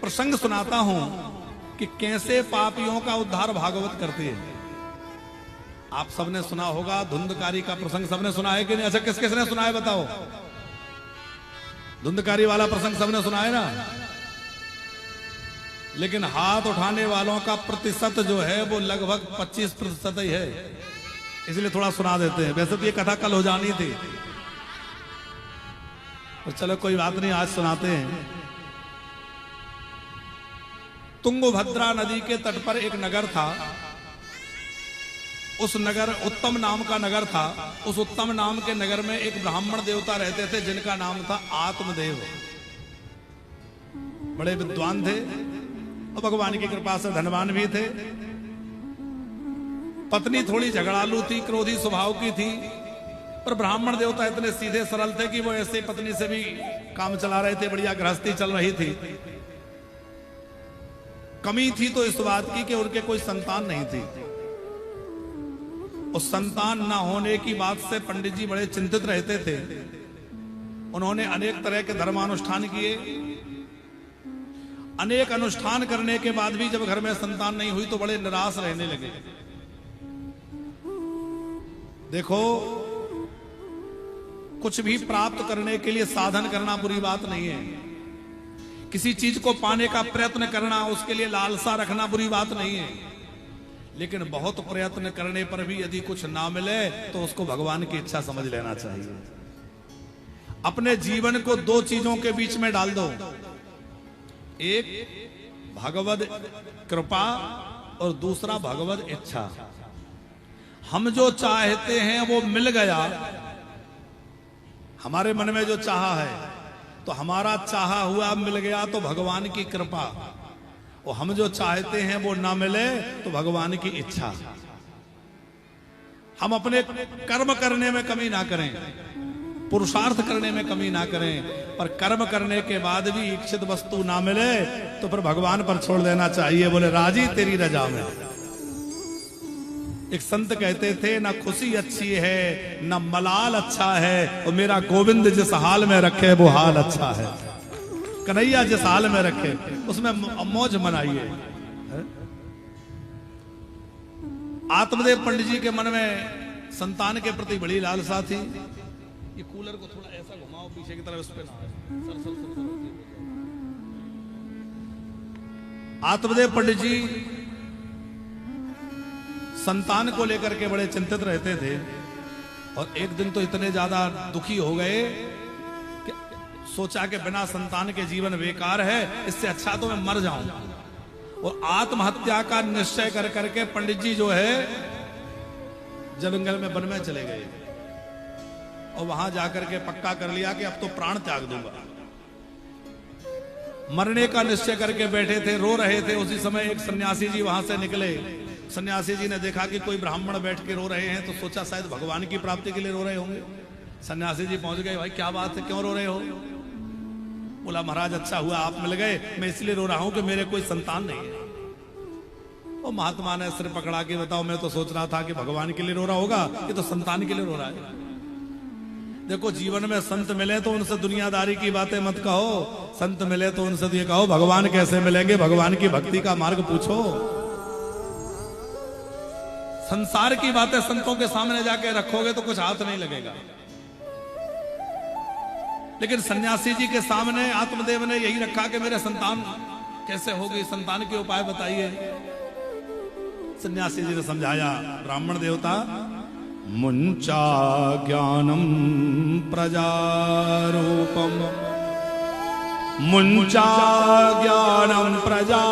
प्रसंग सुनाता हूं कि कैसे पापियों का उद्धार भागवत करती है। आप सबने सुना होगा धुंधकारी का प्रसंग, सबने सुना है कि नहीं? अच्छा, किस किसने सुना है बताओ? धुंधकारी वाला प्रसंग सबने सुना है ना? लेकिन हाथ उठाने वालों का प्रतिशत जो है वो लगभग 25% ही है, इसलिए थोड़ा सुना देते हैं। वैसे तो ये कथा कल हो जानी थी, तो चलो कोई बात नहीं, आज सुनाते हैं। तुंगभद्रा नदी के तट पर एक नगर था। उस नगर उत्तम नाम का नगर था। उस उत्तम नाम के नगर में एक ब्राह्मण देवता रहते थे जिनका नाम था आत्मदेव। बड़े विद्वान थे और भगवान की कृपा से धनवान भी थे। पत्नी थोड़ी झगड़ालू थी, क्रोधी स्वभाव की थी, पर ब्राह्मण देवता इतने सीधे सरल थे कि वो ऐसे पत्नी से भी काम चला रहे थे, बढ़िया गृहस्थी चल रही थी। कमी थी तो इस बात की कि उनके कोई संतान नहीं थी। उस संतान ना होने की बात से पंडित जी बड़े चिंतित रहते थे। उन्होंने अनेक तरह के धर्मानुष्ठान किए। अनेक अनुष्ठान करने के बाद भी जब घर में संतान नहीं हुई तो बड़े निराश रहने लगे। देखो, कुछ भी प्राप्त करने के लिए साधन करना बुरी बात नहीं है। किसी चीज को पाने का प्रयत्न करना, उसके लिए लालसा रखना बुरी बात नहीं है। लेकिन बहुत प्रयत्न करने पर भी यदि कुछ ना मिले तो उसको भगवान की इच्छा समझ लेना चाहिए। अपने जीवन को दो चीजों के बीच में डाल दो, एक भगवद कृपा और दूसरा भगवद इच्छा। हम जो चाहते हैं वो मिल गया, हमारे मन में जो चाहा है तो हमारा चाहा हुआ मिल गया तो भगवान की कृपा, और हम जो चाहते हैं वो ना मिले तो भगवान की इच्छा। हम अपने कर्म करने में कमी ना करें, पुरुषार्थ करने में कमी ना करें, पर कर्म करने के बाद भी इच्छित वस्तु ना मिले तो फिर भगवान पर छोड़ देना चाहिए। बोले राजी तेरी रजा में। एक संत कहते थे, ना खुशी अच्छी है ना मलाल अच्छा है, और मेरा गोविंद जिस हाल में रखे वो हाल अच्छा है। कन्हैया जिस हाल में रखे उसमें मौज मनाइए। आत्मदेव पंडित जी के मन में संतान के प्रति बड़ी लालसा थी। ये कूलर को थोड़ा ऐसा घुमाओ पीछे की तरफ, उस पे ना सर सर सर। आत्मदेव पंडित जी संतान को लेकर के बड़े चिंतित रहते थे, और एक दिन तो इतने ज्यादा दुखी हो गए कि सोचा कि बिना संतान के जीवन बेकार है, इससे अच्छा तो मैं मर जाऊं। और आत्महत्या का निश्चय कर करके पंडित जी जो है जंगल में वन में चले गए, और वहां जाकर के पक्का कर लिया कि अब तो प्राण त्याग दूंगा। मरने का निश्चय करके बैठे थे, रो रहे थे। उसी समय एक सन्यासी जी वहां से निकले। सन्यासी जी ने देखा कि कोई ब्राह्मण बैठ के रो रहे हैं, तो सोचा शायद भगवान की प्राप्ति के लिए रो रहे होंगे। सन्यासी जी पहुंच गए, भाई क्या बात है, क्यों रो रहे हो? बोला महाराज अच्छा हुआ आप मिल गए, मैं इसलिए रो रहा हूं कि मेरे कोई संतान नहीं है। और महात्मा ने सिर पकड़ा के, बताओ मैं तो सोच रहा था कि भगवान के लिए रो रहा होगा, ये तो संतान के लिए रो रहा है। देखो, जीवन में संत मिले तो उनसे दुनियादारी की बातें मत कहो, संत मिले तो उनसे ये कहो भगवान कैसे मिलेंगे, भगवान की भक्ति का मार्ग पूछो। संसार की बातें संतों के सामने जाके रखोगे तो कुछ हाथ नहीं लगेगा। लेकिन सन्यासी जी के सामने आत्मदेव ने यही रखा कि मेरे संतान कैसे होगी, संतान के उपाय बताइए। सन्यासी जी ने समझाया, ब्राह्मण देवता मुंचा ज्ञानम प्रजारूपम, मुंचा ज्ञानम प्रजारूपम,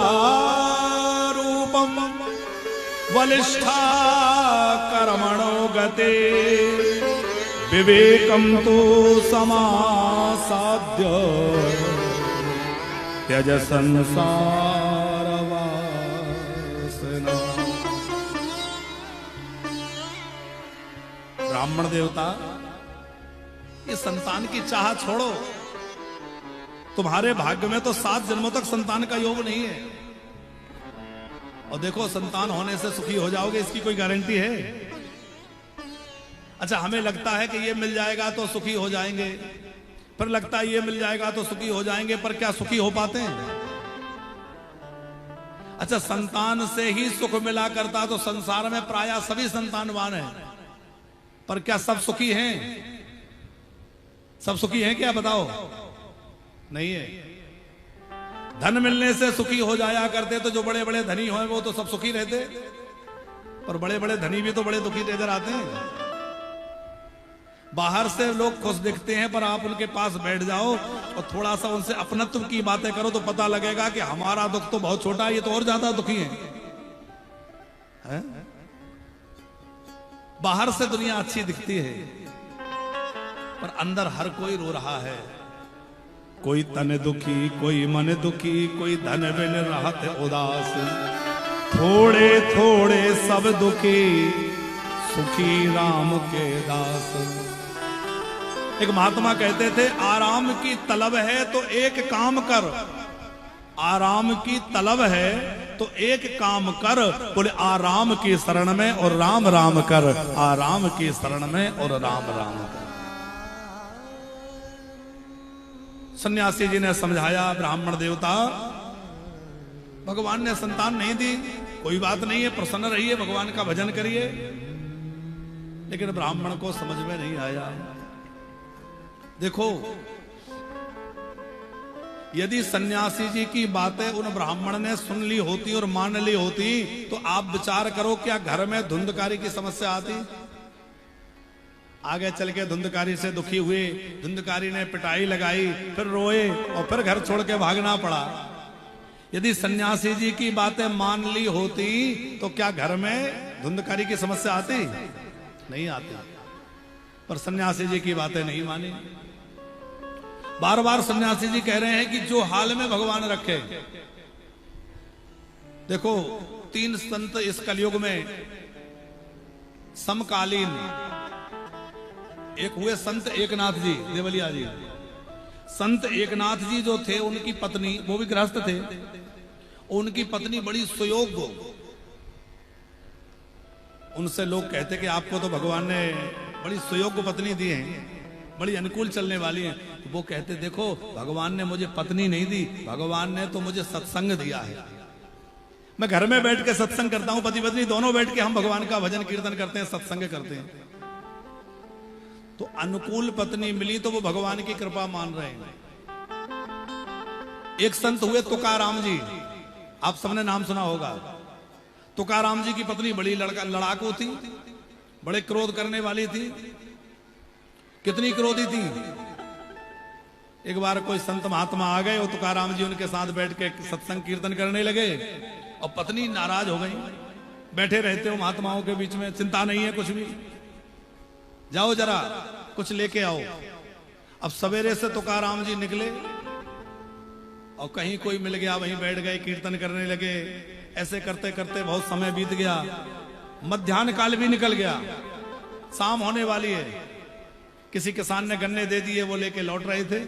बलिष्ठा कर्मणो गते, विवेकम तो समासाद्य, त्यज संसार वासना। ब्राह्मण देवता, ये संतान की चाह छोड़ो। तुम्हारे भाग्य में तो 7 जन्मों तक संतान का योग नहीं है, और देखो संतान होने से सुखी हो जाओगे इसकी कोई गारंटी है? अच्छा, हमें लगता है कि ये मिल जाएगा तो सुखी हो जाएंगे, फिर लगता है ये मिल जाएगा तो सुखी हो जाएंगे, पर क्या सुखी हो पाते हैं? अच्छा, संतान से ही सुख मिला करता तो संसार में प्रायः सभी संतानवान हैं, पर क्या सब सुखी हैं? सब सुखी हैं क्या, बताओ? नहीं है। धन मिलने से सुखी हो जाया करते तो जो बड़े बड़े धनी हो वो तो सब सुखी रहते, पर बड़े बड़े धनी भी तो बड़े दुखी नजर आते हैं। बाहर से लोग खुश दिखते हैं, पर आप उनके पास बैठ जाओ और थोड़ा सा उनसे अपनत्व की बातें करो तो पता लगेगा कि हमारा दुख तो बहुत छोटा है, ये तो और ज्यादा दुखी है? बाहर से दुनिया अच्छी दिखती है, पर अंदर हर कोई रो रहा है। कोई तन दुखी, कोई मन दुखी, कोई धन बिन रहत उदास, थोड़े थोड़े सब दुखी, सुखी राम के दास। एक महात्मा कहते थे, आराम की तलब है तो एक काम कर, आराम की तलब है तो एक काम कर। बोले आराम की शरण में और राम राम कर, आराम की शरण में और राम राम कर। सन्यासी जी ने समझाया, ब्राह्मण देवता, भगवान ने संतान नहीं दी, कोई बात नहीं है, प्रसन्न रहिए, भगवान का भजन करिए। लेकिन ब्राह्मण को समझ में नहीं आया। देखो, यदि सन्यासी जी की बातें उन ब्राह्मण ने सुन ली होती और मान ली होती तो आप विचार करो, क्या घर में धुंधकारी की समस्या आती? आगे चल के धुंधकारी से दुखी हुए, धुंधकारी ने पिटाई लगाई, फिर रोए और फिर घर छोड़ के भागना पड़ा। यदि सन्यासी जी की बातें मान ली होती तो क्या घर में धुंधकारी की समस्या आती? नहीं आती। पर सन्यासी जी की बातें नहीं मानी। बार बार सन्यासी जी कह रहे हैं कि जो हाल में भगवान रखे। देखो, 3 संत इस कलयुग में समकालीन, एक हुए संत एकनाथ जी देवलिया जी। संत एकनाथ जी जो थे, उनकी पत्नी, वो भी गृहस्थ थे, उनकी पत्नी बड़ी सुयोग्य। उनसे लोग कहते कि आपको तो भगवान ने बड़ी सुयोग्य पत्नी दी है, बड़ी अनुकूल चलने वाली है। तो वो कहते, देखो, भगवान ने मुझे पत्नी नहीं दी, भगवान ने तो मुझे सत्संग दिया है। मैं घर में बैठ के सत्संग करता हूं, पति पत्नी दोनों बैठ के हम भगवान का भजन कीर्तन करते हैं, सत्संग करते हैं। तो अनुकूल पत्नी मिली तो वो भगवान की कृपा मान रहे हैं। एक संत हुए तुकाराम जी, आप सबने नाम सुना होगा। तुकाराम जी की पत्नी बड़ी लड़ाकू थी, बड़े क्रोध करने वाली थी। कितनी क्रोधी थी? एक बार कोई संत महात्मा आ गए और तुकाराम जी उनके साथ बैठ के सत्संग कीर्तन करने लगे और पत्नी नाराज हो गई। बैठे रहते हो महात्माओं के बीच में, चिंता नहीं है कुछ भी, जाओ जरा कुछ लेके आओ। अब सवेरे से तुकाराम जी निकले और कहीं कोई मिल गया, वहीं बैठ गए, कीर्तन करने लगे। ऐसे करते करते बहुत समय बीत गया, मध्याह्न काल भी निकल गया, शाम होने वाली है। किसी किसान ने गन्ने दे दिए, वो लेके लौट रहे थे।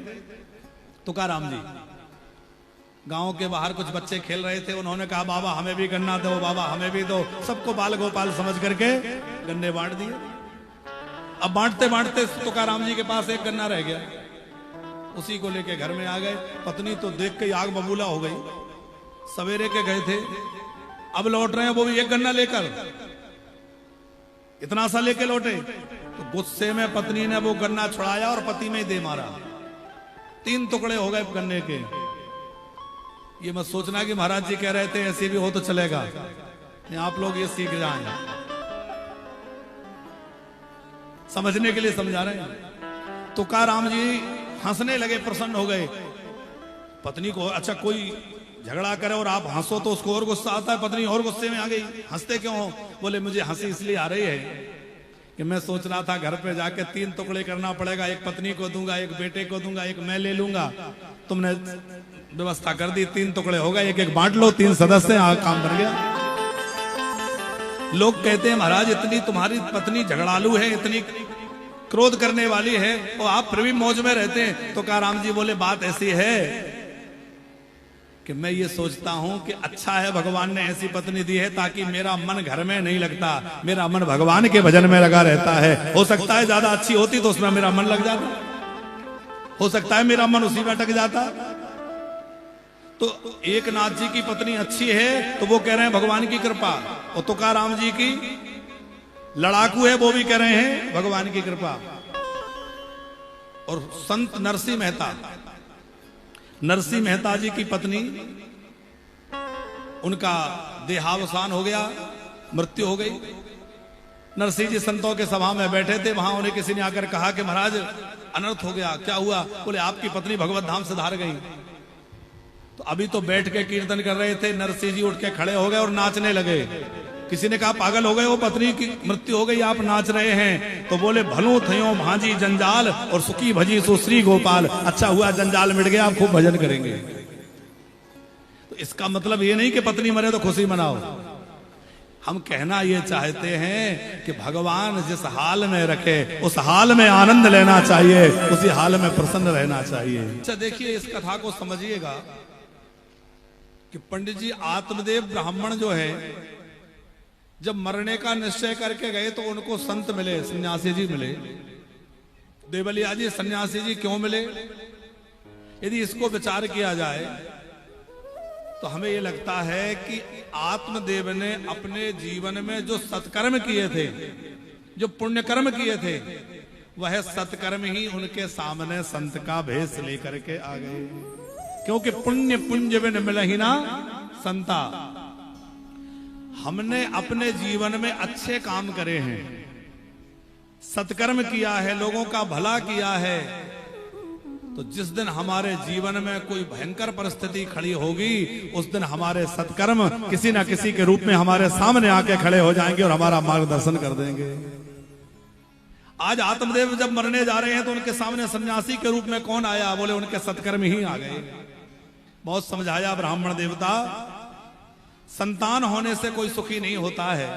तुकाराम जी, गांव के बाहर कुछ बच्चे खेल रहे थे, उन्होंने कहा, बाबा हमें भी गन्ना दो, बाबा हमें भी दो। सबको बाल गोपाल समझ करके गन्ने बांट दिए। अब बांटते बांटते तुकाराम जी के पास एक गन्ना रह गया, उसी को लेके घर में आ गए। पत्नी तो देख के आग बबूला हो गई। सवेरे के गए थे, अब लौट रहे हैं, वो भी एक गन्ना लेकर, इतना सा लेके लौटे। तो गुस्से में पत्नी ने वो गन्ना छुड़ाया और पति में दे मारा। 3 टुकड़े हो गए गन्ने के। ये मत सोचना कि महाराज जी कह रहे थे ऐसे भी हो तो चलेगा, आप लोग ये सीख जाएं, समझने के लिए समझा रहे हैं। तुकाराम जी हंसने लगे, प्रसन्न हो गए। पत्नी को, अच्छा कोई झगड़ा करे और आप हंसो तो उसको और गुस्सा आता है। पत्नी और गुस्से में आ गई, हंसते क्यों हो? बोले मुझे हंसी इसलिए आ रही है कि मैं सोच रहा था घर पे जाके 3 टुकड़े करना पड़ेगा, एक पत्नी को दूंगा, एक बेटे को दूंगा, एक मैं ले लूंगा। तुमने व्यवस्था कर दी, 3 टुकड़े हो गए, एक एक बांट लो, 3 सदस्य, काम बन गया। लोग कहते हैं महाराज इतनी तुम्हारी पत्नी झगड़ालू है, इतनी क्रोध करने वाली है, और आप फिर भी मौज में रहते हैं। तो तुकाराम जी बोले बात ऐसी है कि मैं ये सोचता हूं कि अच्छा है भगवान ने ऐसी पत्नी दी है ताकि मेरा मन घर में नहीं लगता, मेरा मन भगवान के भजन में लगा रहता है। हो सकता है ज्यादा अच्छी होती तो उसमें मेरा मन लग जाता, हो सकता है मेरा मन उसी में अटक जाता। तो एक नाथ जी की पत्नी अच्छी है तो वो कह रहे हैं भगवान की कृपा, और तुकाराम जी की लड़ाकू है वो भी कह रहे हैं भगवान की कृपा। और संत नरसिंह मेहता जी की पत्नी, उनका देहावसान हो गया, मृत्यु हो गई। नरसिंह जी संतों के सभा में बैठे थे, वहां उन्हें किसी ने आकर कहा कि महाराज अनर्थ हो गया। क्या हुआ? बोले आपकी पत्नी भगवत धाम से धार गई। तो अभी तो बैठ के कीर्तन कर रहे थे, नरसिंह जी उठ के खड़े हो गए और नाचने लगे। किसी ने कहा पागल हो गए, वो पत्नी की मृत्यु हो गई, आप नाच रहे हैं। तो बोले भलो थयो भांजी जंजाल और सुखी भजी सुश्री गोपाल। अच्छा हुआ जंजाल मिट गया, आप खूब भजन करेंगे। तो इसका मतलब ये नहीं कि पत्नी मरे तो खुशी मनाओ। हम कहना ये चाहते हैं कि भगवान जिस हाल में रखे उस हाल में आनंद लेना चाहिए, उसी हाल में प्रसन्न रहना चाहिए। अच्छा देखिए, इस कथा को समझिएगा कि पंडित जी आत्मदेव ब्राह्मण जो है, जब मरने का निश्चय करके गए तो उनको संत मिले, सन्यासी जी मिले। देवलिया जी सन्यासी जी क्यों मिले? यदि इसको विचार किया जाए तो हमें यह लगता है कि आत्मदेव ने अपने जीवन में जो सत्कर्म किए थे, जो पुण्य कर्म किए थे, वह सत्कर्म ही उनके सामने संत का भेष लेकर के आ गए। क्योंकि पुण्य पुंज बिन मिलहि ना संता। हमने अपने जीवन में अच्छे काम करे हैं, सत्कर्म किया है, लोगों का भला किया है, तो जिस दिन हमारे जीवन में कोई भयंकर परिस्थिति खड़ी होगी, उस दिन हमारे सत्कर्म किसी न किसी के रूप में हमारे सामने आके खड़े हो जाएंगे और हमारा मार्गदर्शन कर देंगे। आज आत्मदेव जब मरने जा रहे हैं तो उनके सामने सन्यासी के रूप में कौन आया? बोले उनके सत्कर्म ही आ गए। बहुत समझाया ब्राह्मण देवता, संतान होने से कोई सुखी नहीं होता है।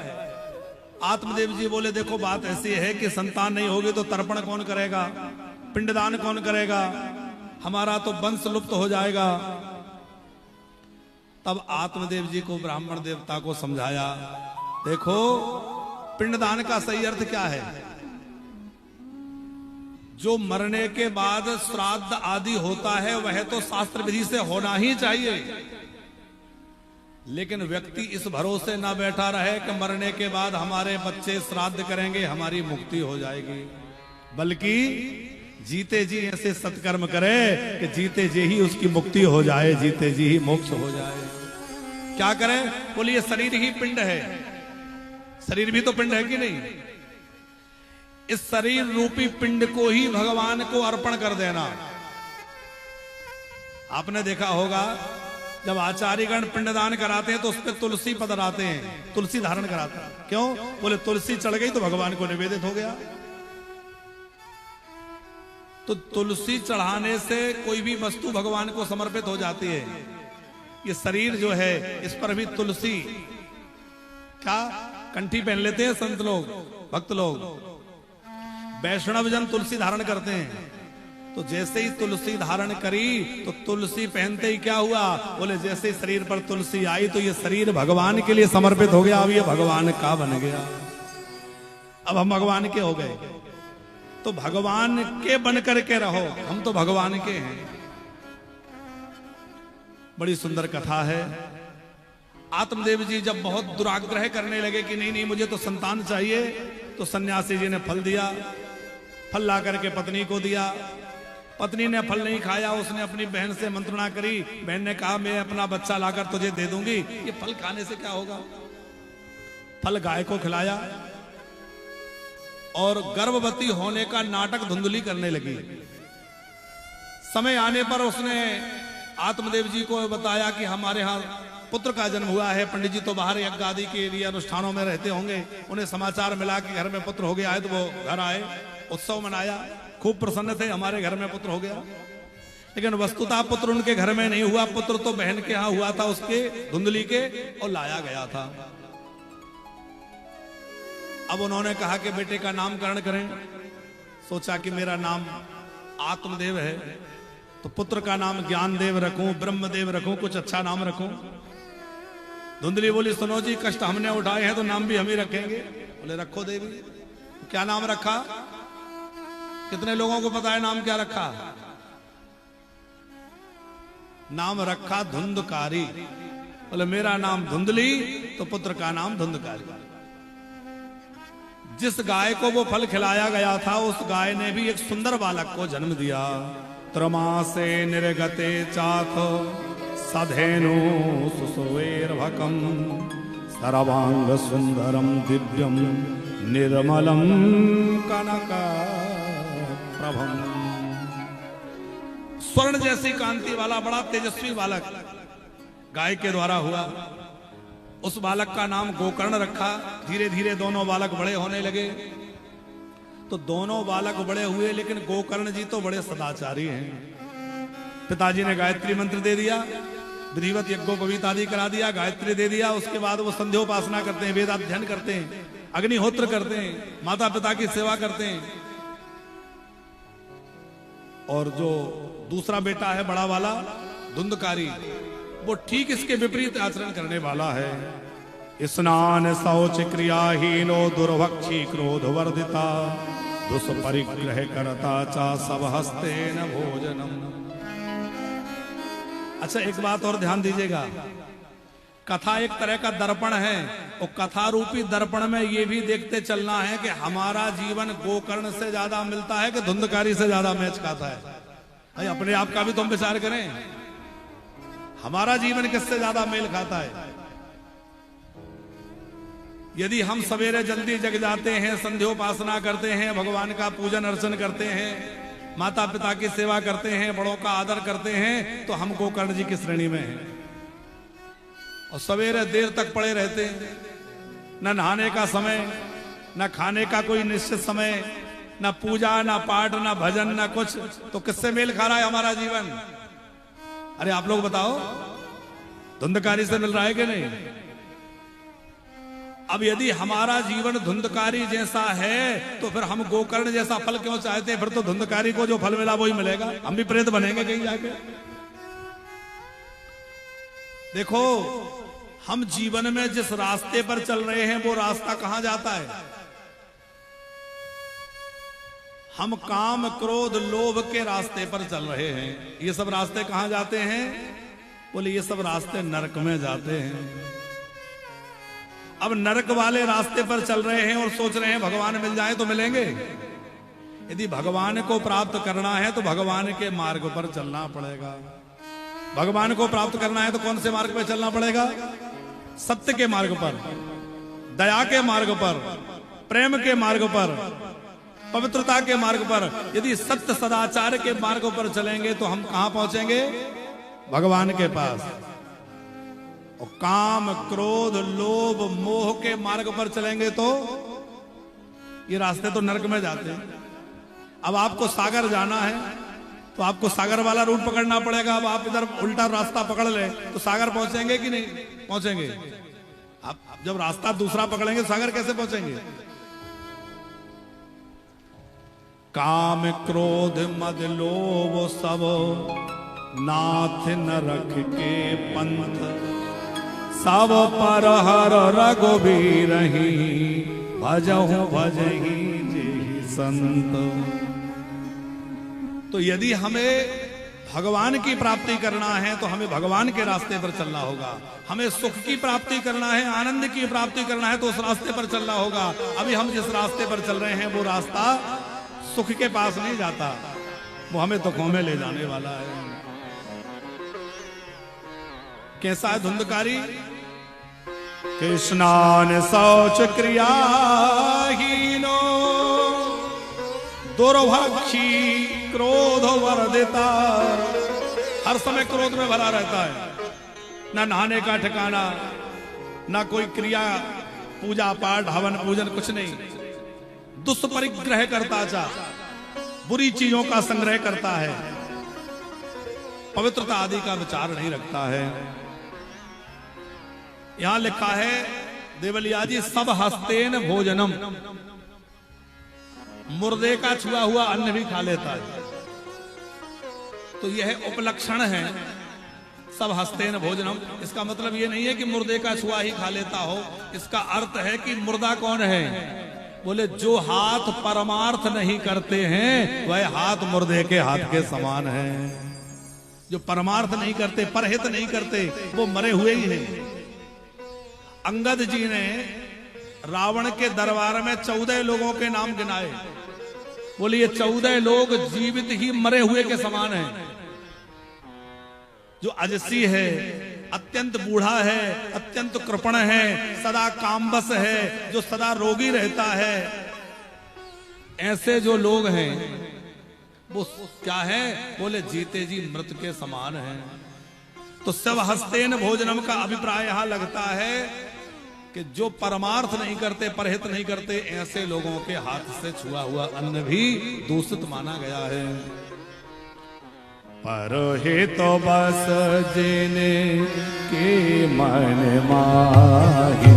आत्मदेव जी बोले देखो बात ऐसी है कि संतान नहीं होगी तो तर्पण कौन करेगा, पिंडदान कौन करेगा, हमारा तो वंश लुप्त हो जाएगा। तब आत्मदेव जी को ब्राह्मण देवता को समझाया, देखो पिंडदान का सही अर्थ क्या है? जो मरने के बाद श्राद्ध आदि होता है वह तो शास्त्र विधि से होना ही चाहिए, लेकिन व्यक्ति इस भरोसे ना बैठा रहे कि मरने के बाद हमारे बच्चे श्राद्ध करेंगे, हमारी मुक्ति हो जाएगी, बल्कि जीते जी ऐसे सत्कर्म करे कि जीते जी ही उसकी मुक्ति हो जाए, जीते जी ही मोक्ष हो जाए। क्या करे? बोलिए शरीर ही पिंड है, शरीर भी तो पिंड है कि नहीं? इस शरीर रूपी पिंड को ही भगवान को अर्पण कर देना। आपने देखा होगा जब आचार्यगण पिंडदान कराते हैं तो उस पर तुलसी पधराते हैं, तुलसी धारण कराते हैं। क्यों? बोले तुलसी चढ़ गई तो भगवान को निवेदित हो गया। तो तुलसी चढ़ाने से कोई भी वस्तु भगवान को समर्पित हो जाती है। ये शरीर जो है इस पर भी तुलसी क्या कंठी पहन लेते हैं संत लोग, भक्त लोग। वैष्णव जन तुलसी धारण करते हैं। तो जैसे ही तुलसी धारण करी तो तुलसी पहनते ही क्या हुआ? बोले जैसे ही शरीर पर तुलसी आई तो ये शरीर भगवान के लिए समर्पित हो गया, अब ये भगवान का बन गया, अब हम भगवान के हो गए। तो भगवान के बन करके रहो, हम तो भगवान के हैं। बड़ी सुंदर कथा है। आत्मदेव जी जब बहुत दुराग्रह करने लगे कि नहीं नहीं मुझे तो संतान चाहिए, तो सन्यासी जी ने फल दिया, फल ला करके पत्नी को दिया। पत्नी ने फल नहीं खाया, उसने अपनी बहन से मंत्रणा करी। बहन ने कहा मैं अपना बच्चा लाकर तुझे दे दूंगी। ये फल खाने से क्या होगा? फल गाय को खिलाया और गर्भवती होने का नाटक धुंधली करने लगी। समय आने पर उसने आत्मदेव जी को बताया कि हमारे यहाँ पुत्र का जन्म हुआ है। पंडित जी तो बाहर यज्ञ आदि के लिए अनुष्ठानों में रहते होंगे, उन्हें समाचार मिला कि घर में पुत्र हो गया है। तो वो घर आए, उत्सव मनाया, खूब प्रसन्न थे, हमारे घर में पुत्र हो गया। लेकिन वस्तुतः पुत्र उनके घर में नहीं हुआ, पुत्र तो बहन के यहाँ हुआ था, उसके धुंधली के, और लाया गया था। अब उन्होंने कहा कि बेटे का नामकरण करें। सोचा कि मेरा नाम आत्मदेव है तो पुत्र का नाम ज्ञानदेव रखूं, ब्रह्मदेव रखूं, कुछ अच्छा नाम रखूं। धुंधली बोली सुनो जी, कष्ट हमने उठाए हैं तो नाम भी हम ही रखेंगे। बोले रखो देवी। क्या नाम रखा? कितने लोगों को पता है नाम क्या रखा? नाम रखा धुंधकारी। बोले मेरा नाम धुंधली, तो पुत्र का नाम धुंधकारी। जिस गाय को वो फल खिलाया गया था, उस गाय ने भी एक सुंदर बालक को जन्म दिया। त्रमासे निर्गते चाथ सधेनु सुसुवेर्भकम सर्वांग सुंदरम दिव्यम निर्मलम कनक प्रभम। स्वर्ण जैसी कांति वाला बड़ा तेजस्वी बालक गाय के द्वारा हुआ। उस बालक का नाम गोकर्ण रखा। धीरे धीरे दोनों बालक बड़े होने लगे। तो दोनों बालक बड़े हुए, लेकिन गोकर्ण जी तो बड़े सदाचारी हैं। पिताजी ने गायत्री मंत्र दे दिया, विधिवत यज्ञोपवीत आदि करा दिया, गायत्री दे दिया। उसके बाद वो संध्योपासना करते हैं, वेदाध्ययन करते हैं, अग्निहोत्र करते हैं, माता पिता की सेवा करते हैं। और जो दूसरा बेटा है बड़ा वाला धुंधकारी, वो ठीक इसके विपरीत आचरण करने वाला है। स्नान शौच क्रियाहीनो दुर्भक्षी क्रोध वर्धिता दुष्परिग्रह करता चा सब हस्ते न भोजनम। अच्छा, एक बात और ध्यान दीजिएगा। कथा एक तरह का दर्पण है, और कथा रूपी दर्पण में ये भी देखते चलना है कि हमारा जीवन गोकर्ण से ज्यादा मिलता है कि धुंधकारी से ज्यादा मैच खाता है। भाई अपने आप का भी तुम विचार करें, हमारा जीवन किससे ज्यादा मेल खाता है। यदि हम सवेरे जल्दी जग जाते हैं, संध्योपासना करते हैं, भगवान का पूजन अर्चन करते हैं, माता पिता की सेवा करते हैं, बड़ों का आदर करते हैं, तो हम गोकर्ण जी की श्रेणी में हैं। और सवेरे देर तक पड़े रहते हैं, न नहाने का समय, न खाने का कोई निश्चित समय, न पूजा, न पाठ, न भजन, न कुछ, तो किससे मेल खा रहा है हमारा जीवन? अरे आप लोग बताओ, धुंधकारी से मिल रहा है कि नहीं? अब यदि हमारा जीवन धुंधकारी जैसा है, तो फिर हम गोकर्ण जैसा फल क्यों चाहते हैं? फिर तो धुंधकारी को जो फल मिला वही मिलेगा, हम भी प्रेत बनेंगे कहीं जाके। देखो, हम जीवन में जिस रास्ते पर चल रहे हैं, वो रास्ता कहां जाता है? हम काम क्रोध लोभ के रास्ते पर चल रहे हैं। ये सब रास्ते कहां जाते हैं? बोले ये सब रास्ते नरक में जाते हैं। अब नरक वाले रास्ते पर चल रहे हैं और सोच रहे हैं भगवान मिल जाए तो मिलेंगे। यदि भगवान को प्राप्त करना है तो भगवान के मार्ग पर चलना पड़ेगा। भगवान को प्राप्त करना है तो कौन से मार्ग पर चलना पड़ेगा? सत्य के मार्ग पर, दया के मार्ग पर, प्रेम के मार्ग पर, पवित्रता के मार्ग पर। यदि सत्य सदाचार के मार्ग पर चलेंगे तो हम कहां पहुंचेंगे? भगवान के पास। और काम क्रोध लोभ मोह के मार्ग पर चलेंगे तो ये रास्ते तो नरक में जाते हैं। अब आपको सागर जाना है तो आपको सागर वाला रूट पकड़ना पड़ेगा। अब आप इधर उल्टा रास्ता पकड़ ले तो सागर पहुंचेंगे कि नहीं पहुंचेंगे? आप जब रास्ता दूसरा पकड़ेंगे सागर कैसे पहुंचेंगे? काम क्रोध मद लोभ सब नाथ नरक के पंथ सब पर हर रघुबीर भजहु भजहि जेहि संत। तो यदि हमें भगवान की प्राप्ति करना है तो हमें भगवान के रास्ते पर चलना होगा। हमें सुख की प्राप्ति करना है, आनंद की प्राप्ति करना है तो उस रास्ते पर चलना होगा। अभी हम जिस रास्ते पर चल रहे हैं वो रास्ता सुख के पास नहीं जाता, वो हमें दुखों में ले जाने वाला है। कैसा है धुंधकारी? स्नान शौच क्रियाहीनो दुर्भक्षी क्रोध वर्धिता। हर समय क्रोध में भरा रहता है, ना नहाने का ठिकाना, ना कोई क्रिया पूजा पाठ हवन पूजन कुछ नहीं। दुष्परिग्रह करता जा, बुरी चीजों का संग्रह करता है, पवित्रता आदि का विचार नहीं रखता है। यहां लिखा है देवलिया जी, सब हस्तेन भोजनम, मुर्दे का छुआ हुआ अन्न भी खा लेता है। तो यह उपलक्षण है सब हस्तेन भोजनम। इसका मतलब यह नहीं है कि मुर्दे का छुआ ही खा लेता हो। इसका अर्थ है कि मुर्दा कौन है? बोले जो हाथ परमार्थ नहीं करते हैं वह हाथ मुर्दे के हाथ के समान है। जो परमार्थ नहीं करते, परहित नहीं करते, वो मरे हुए ही हैं। अंगद जी ने रावण के दरबार में 14 लोगों के नाम गिनाए। बोले ये 14 लोग जीवित ही मरे हुए के समान हैं। जो अजसी है, अत्यंत बूढ़ा है, अत्यंत कृपण है, सदा कामबस है, जो सदा रोगी रहता है, ऐसे जो लोग हैं वो क्या है? बोले जीते जी मृत के समान हैं। तो सब हस्तेन भोजनम का अभिप्राय यहां लगता है कि जो परमार्थ नहीं करते, परहित नहीं करते, ऐसे लोगों के हाथ से छुआ हुआ अन्न भी दूषित माना गया है। परहित बस जिने के मन माही,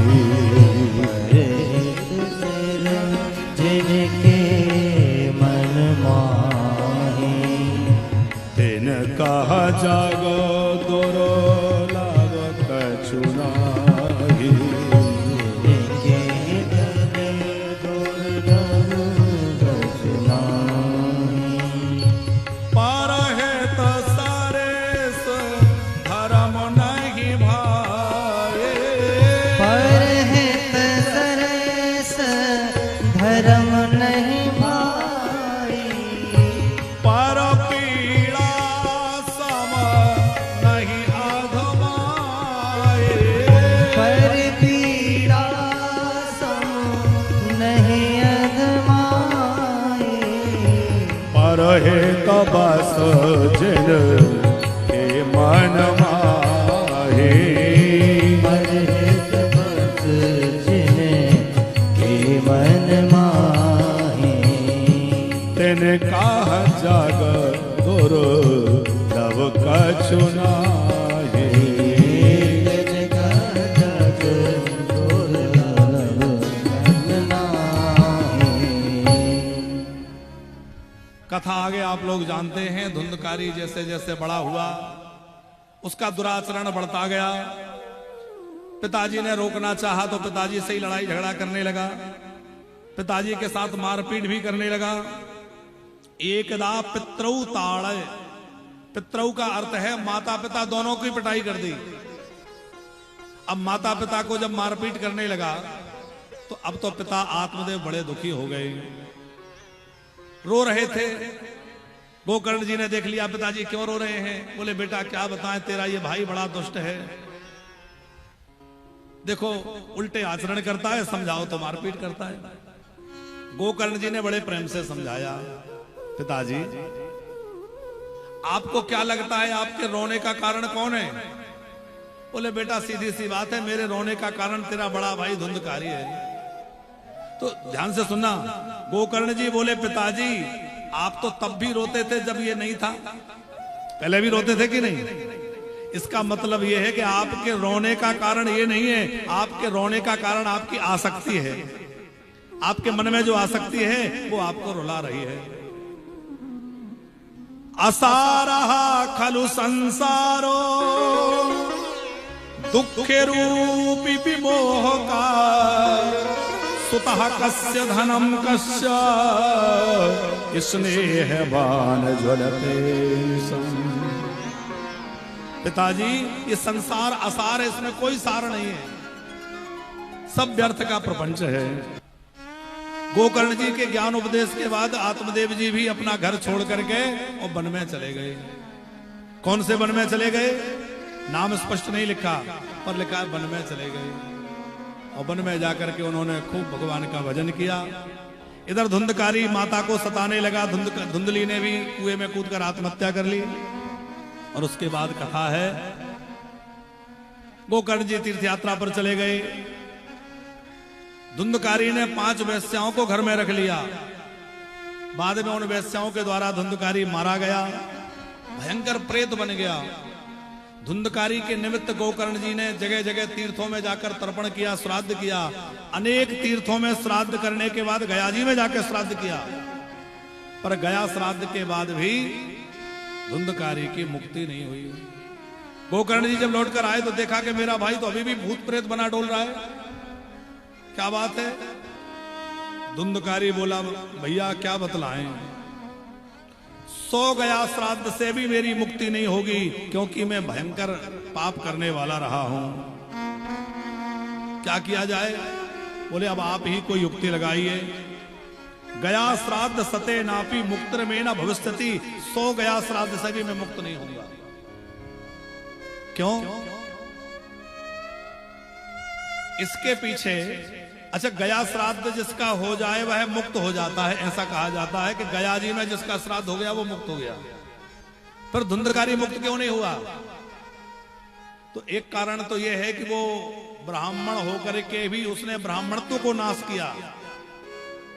जिनके मन माही, तिनका जग दुर्लभ कछु नाही। परहित सरेस धर्म नहीं भाए, परहित सरेस धर्म नहीं भाई, पर पीड़ा सम नहीं अधमाए, पर पीड़ा सम नहीं अधमाए, परहित बस जिन के मन माही, परहित बस जिनके मन माही, तिनका जग दुर्लभ कछु नाही। तिनका जग दुर्लभ नाही। कथा आगे आप लोग जानते हैं। धुंधकारी जैसे जैसे बड़ा हुआ, उसका दुराचरण बढ़ता गया। पिताजी ने रोकना चाहा तो पिताजी से ही लड़ाई झगड़ा करने लगा, पिताजी के साथ मारपीट भी करने लगा। एकदा पितरौ ताड़य, पितरौ का अर्थ है माता पिता दोनों की पिटाई कर दी। अब माता पिता को जब मारपीट करने लगा तो अब तो पिता आत्मदेव बड़े दुखी हो गए, रो रहे थे। गोकर्ण जी ने देख लिया पिताजी क्यों रो रहे हैं। बोले बेटा क्या बताएं, तेरा ये भाई बड़ा दुष्ट है, देखो उल्टे आचरण करता है, समझाओ तो मारपीट करता है। गोकर्ण जी ने बड़े प्रेम से समझाया, पिताजी आपको क्या लगता है आपके रोने का कारण कौन है? बोले बेटा सीधी सी बात है, मेरे रोने का कारण तेरा बड़ा भाई धुंधकारी है। तो ध्यान से सुनना। गोकर्ण जी बोले पिताजी आप तो तब भी रोते थे जब ये नहीं था, पहले भी रोते थे कि नहीं? इसका मतलब ये है कि आपके रोने का कारण ये नहीं है, आपके रोने का कारण आपकी आसक्ति है। आपके मन में जो आसक्ति है वो आपको रुला रही है। असारः खलु संसारो दुखे रूपी विमोह का, सुतः कस्य धनम कस्य स्नेहवान ज्वलते सम। पिताजी ये संसार असार है, इसमें कोई सार नहीं है, सब व्यर्थ का प्रपंच है। गोकर्ण जी के ज्ञान उपदेश के बाद आत्मदेव जी भी अपना घर छोड़ करके और वन में चले गए। कौन से वन में चले गए? नाम स्पष्ट नहीं लिखा, पर लिखा वन में चले गए। और वन में जाकर के उन्होंने खूब भगवान का भजन किया। इधर धुंधकारी माता को सताने लगा, धुंधली ने भी कुएं में कूदकर आत्महत्या कर ली। और उसके बाद कथा है, गोकर्ण जी तीर्थ यात्रा पर चले गए। धुंधकारी ने 5 वेश्याओं को घर में रख लिया। बाद में उन वेश्याओं के द्वारा धुंधकारी मारा गया, भयंकर प्रेत बन गया। धुंधकारी के निमित्त गोकर्ण जी ने जगह जगह तीर्थों में जाकर तर्पण किया, श्राद्ध किया। अनेक तीर्थों में श्राद्ध करने के बाद गया जी में जाकर श्राद्ध किया, पर गया श्राद्ध के बाद भी धुंधकारी की मुक्ति नहीं हुई। गोकर्ण जी जब लौटकर आए तो देखा कि मेरा भाई तो अभी भी भूत प्रेत बना डोल रहा है, क्या बात है? धुंधकारी बोला भैया क्या बतलाएं, सो गया श्राद्ध से भी मेरी मुक्ति नहीं होगी, क्योंकि मैं भयंकर पाप करने वाला रहा हूं। क्या किया जाए? बोले अब आप ही कोई युक्ति लगाइए। गया श्राद्ध सते नापी मुक्तर में न भविष्यति, सो गया श्राद्ध से भी मैं मुक्त नहीं होऊंगा। क्यों? इसके पीछे, अच्छा गया श्राद्ध जिसका हो जाए वह मुक्त हो जाता है, ऐसा कहा जाता है कि गया जी में जिसका श्राद्ध हो गया वो मुक्त हो गया। पर धुंधकारी मुक्त क्यों नहीं हुआ? तो एक कारण तो यह है कि वो ब्राह्मण होकर के भी उसने ब्राह्मणत्व को नाश किया,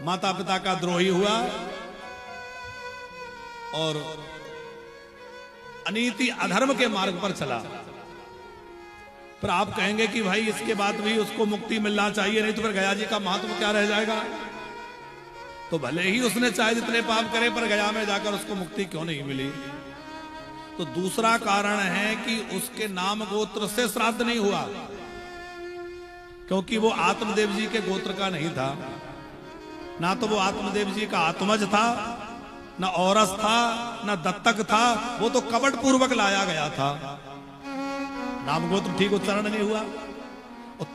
माता पिता का द्रोही हुआ और अनीति अधर्म के मार्ग पर चला। पर आप कहेंगे कि भाई इसके बाद भी उसको मुक्ति मिलना चाहिए, नहीं तो फिर गया जी का महत्व क्या रह जाएगा? तो भले ही उसने चाहे जितने पाप करे, पर गया में जाकर उसको मुक्ति क्यों नहीं मिली? तो दूसरा कारण है कि उसके नाम गोत्र से श्राद्ध नहीं हुआ, क्योंकि वो आत्मदेव जी के गोत्र का नहीं था। ना तो वो आत्मदेव जी का आत्मज था, ना औरस था, ना दत्तक था, वो तो कपट पूर्वक लाया गया था। नाम गोत्र ठीक उच्चारण नहीं हुआ। और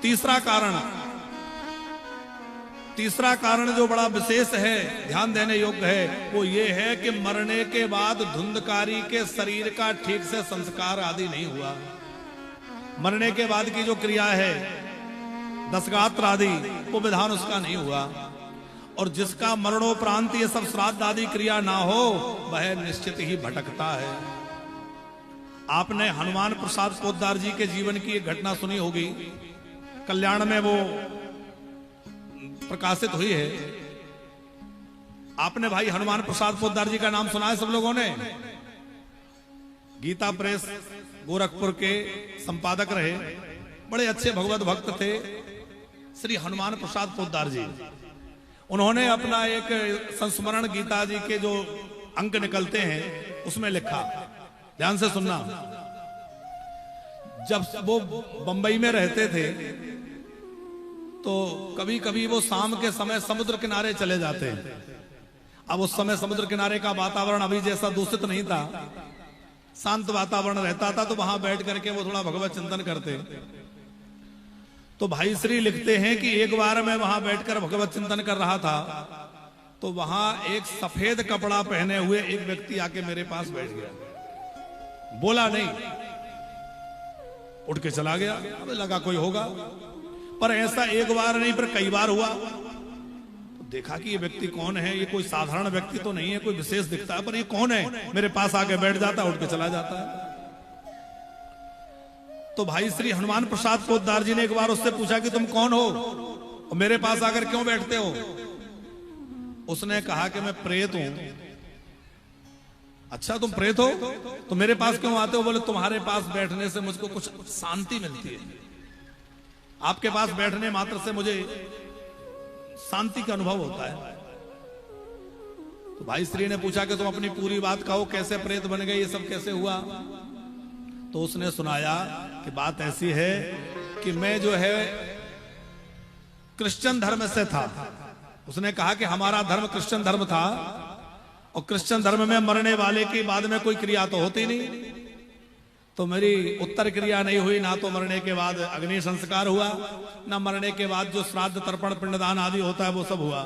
तीसरा कारण जो बड़ा विशेष है, ध्यान देने योग्य है, वो ये है कि मरने के बाद धुंधकारी के शरीर का ठीक से संस्कार आदि नहीं हुआ। मरने के बाद की जो क्रिया है, दशगात्र आदि, वो विधान उसका नहीं हुआ। और जिसका मरणोपरांत ये सब श्राद्ध आदि क्रिया ना हो, वह निश्चित ही भटकता है। आपने हनुमान प्रसाद पोद्दार जी के जीवन की एक घटना सुनी होगी, कल्याण में वो प्रकाशित हुई है। आपने भाई हनुमान प्रसाद पोद्दार जी का नाम सुना है सब लोगों ने? गीता प्रेस गोरखपुर के संपादक रहे, बड़े अच्छे भगवत भक्त थे श्री हनुमान प्रसाद पोद्दार जी। उन्होंने अपना एक संस्मरण गीता जी के जो अंक निकलते हैं उसमें लिखा, ध्यान से सुनना। जब वो बंबई में रहते थे तो कभी कभी वो शाम के समय समुद्र किनारे चले जाते हैं। अब उस समय समुद्र किनारे का वातावरण अभी जैसा दूषित नहीं था, शांत वातावरण रहता था, तो वहां बैठ करके वो थोड़ा भगवत चिंतन करते। तो भाई श्री लिखते हैं कि एक बार मैं वहां बैठकर भगवत चिंतन कर रहा था, तो वहां एक सफेद कपड़ा पहने हुए एक व्यक्ति आके मेरे पास बैठ गया, बोला नहीं, उठ के चला गया। हमें लगा कोई होगा, पर ऐसा एक बार नहीं, पर कई बार हुआ। तो देखा कि ये व्यक्ति कौन है, ये कोई साधारण व्यक्ति तो नहीं है, कोई विशेष दिखता है, पर ये कौन है? मेरे पास आके बैठ जाता है, उठ के चला जाता है। तो भाई श्री हनुमान प्रसाद पोद्दार जी ने एक बार उससे पूछा कि तुम कौन हो और मेरे पास आकर क्यों बैठते हो? उसने कहा कि मैं प्रेत हूं। अच्छा तुम प्रेत हो, तो मेरे पास क्यों आते हो? बोले तुम्हारे पास बैठने से मुझको कुछ शांति मिलती है, आपके पास बैठने मात्र से मुझे शांति का अनुभव होता है। तो भाई श्री ने पूछा कि तुम अपनी पूरी बात कहो, कैसे प्रेत बन गए, ये सब कैसे हुआ? तो उसने सुनाया कि बात ऐसी है कि मैं जो है क्रिश्चियन धर्म से था। उसने कहा कि हमारा धर्म क्रिश्चियन धर्म था, और क्रिश्चियन धर्म में मरने वाले के बाद में कोई क्रिया तो होती नहीं, तो मेरी उत्तर क्रिया नहीं हुई। ना तो मरने के बाद अग्नि संस्कार हुआ, ना मरने के बाद जो श्राद्ध तर्पण पिंडदान आदि होता है वो सब हुआ।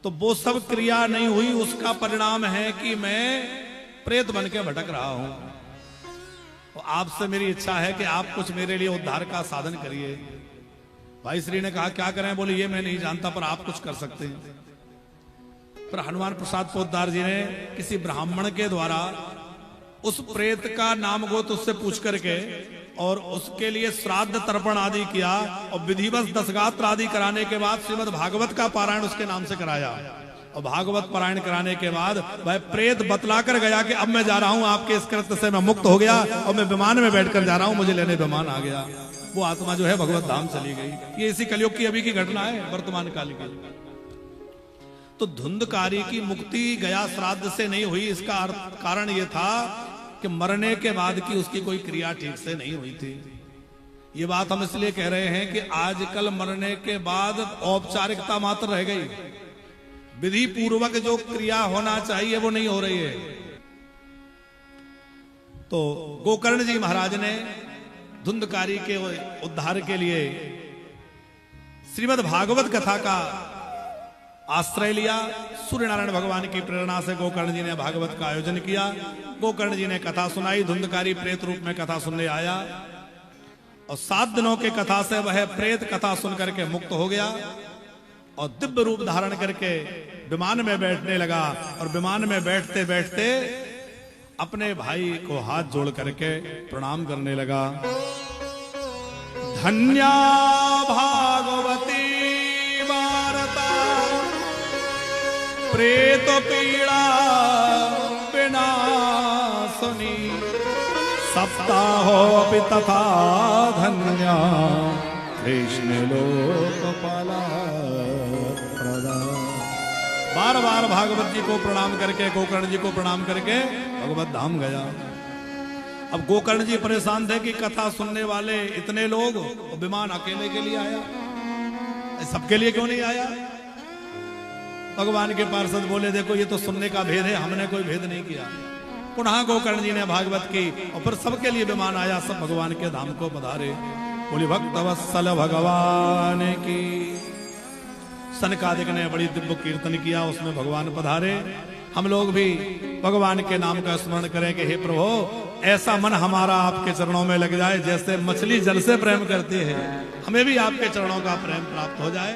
तो वो सब क्रिया नहीं हुई, उसका परिणाम है कि मैं प्रेत बन के भटक रहा हूं। तो आपसे मेरी इच्छा है कि आप कुछ मेरे लिए उद्धार का साधन करिए। भाई श्री ने कहा क्या करें? बोले ये मैं नहीं जानता, पर आप कुछ कर सकते हैं। पर हनुमान प्रसाद पोद्दार जी ने किसी ब्राह्मण के द्वारा उस प्रेत का नाम गोत्र उससे पूछ करके और उसके लिए श्राद्ध तर्पण आदि किया, और विधिवत दशगात्र आदि कराने के बाद श्रीमद् भागवत का पारायण उसके नाम से कराया। और भागवत पारायण कराने के बाद वह प्रेत बतला कर गया कि अब मैं जा रहा हूं, आपके इस कृत्य से मैं मुक्त हो गया और मैं विमान में बैठकर जा रहा हूं, मुझे लेने विमान आ गया। वो आत्मा जो है भगवत धाम चली गई। ये इसी कलयुग की अभी की घटना है, वर्तमान काल की। तो धुंधकारी की मुक्ति गया श्राद्ध से नहीं हुई, इसका कारण यह था कि मरने के बाद की उसकी कोई क्रिया ठीक से नहीं हुई थी। ये बात हम इसलिए कह रहे हैं कि आजकल मरने के बाद औपचारिकता मात्र रह गई, विधि पूर्वक जो क्रिया होना चाहिए वो नहीं हो रही है। तो गोकर्ण जी महाराज ने धुंधकारी के उद्धार के लिए श्रीमद् भागवत कथा का आश्रय लिया। सूर्य नारायण भगवान की प्रेरणा से गोकर्ण जी ने भागवत का आयोजन किया। गोकर्ण जी ने कथा सुनाई। धुंधकारी प्रेत रूप में कथा सुनने आया और 7 दिनों के कथा से वह प्रेत कथा सुन करके मुक्त हो गया और दिव्य रूप धारण करके विमान में बैठने लगा। और विमान में बैठते बैठते अपने भाई को हाथ जोड़ करके प्रणाम करने लगा। धन्या भागवती वार्ता प्रेत पीड़ा विनाशनी सप्ताहोऽपि तथा धन्या कृष्ण लोकपाला प्रदा। बार बार भागवत जी को प्रणाम करके गोकर्ण जी को प्रणाम करके भगवत धाम गया। अब गोकर्ण जी परेशान थे कि कथा सुनने वाले इतने लोग, विमान अकेले के लिए आया, सबके लिए क्यों नहीं आया? भगवान के पार्षद बोले देखो ये तो सुनने का भेद है, हमने कोई भेद नहीं किया। पुनः गोकर्ण जी ने भागवत की और फिर सबके लिए विमान आया, सब भगवान के धाम को पधारे। बोली भक्त वत्सल भगवान की। सनकादिक ने बड़ी दिव्य कीर्तन किया, उसमें भगवान पधारे। हम लोग भी भगवान के नाम का स्मरण करें कि हे प्रभु ऐसा मन हमारा आपके चरणों में लग जाए जैसे मछली जल से प्रेम करती है, हमें भी आपके चरणों का प्रेम प्राप्त हो जाए।